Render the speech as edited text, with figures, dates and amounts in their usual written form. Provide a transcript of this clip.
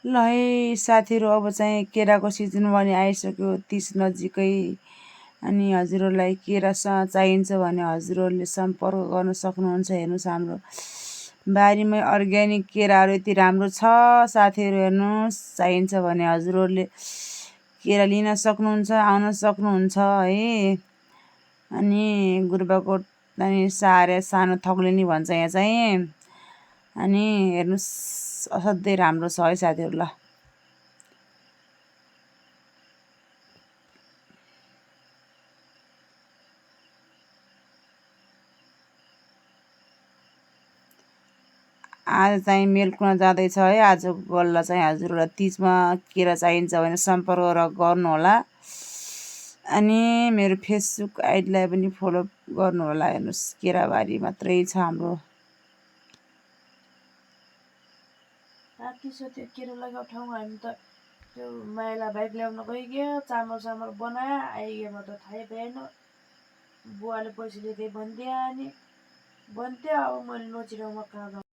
ल है साथीहरू, अब चाहिँ केराको सिजन पनि आइसक्यो, 30 नजिकै। अनि हजुरहरूलाई केरा चाहिन्छ भने हजुरहरूले सम्पर्क गर्न सक्नुहुन्छ। हेर्नुहोस्, हाम्रो बारीमै अर्ग्यानिक केराहरू यति राम्रो छ साथीहरू। हेर्नुहोस्, चाहिन्छ भने हजुरहरूले केरा लिन सक्नुहुन्छ, आउन सक्नुहुन्छ है। अनि गुर्बाकोट अनि सारे सानो थग्लिनी भन्छ यहाँ चाहिँ। अनि हेर्नुहोस्, असाध्यै राम्रो छ है साथीहरू। ल आज चाहिँ मेलकुन जाँदैछ है। आज गल्ला चाहिँ हजुरहरूलाई 30मा केरा चाहिन्छ भने सम्पर्क गर्नुहोला। अनि मेरो फेसबुक आइडीलाई पनि फलो गर्नुहोला। हेर्नुहोस्, केराबारी मात्रै छ हाम्रो। राति छ त्यो केरा लगाएको ठाउँमा हामी त त्यो माइला बाइक ल्याउन गइगयो, चामल बनायो, आइगयो। म त थाहै भएन, बुवाले पैसा लिँदै भनिदियो। अनि भन्थ्यो अब मैले नचिनाउमा कहाँ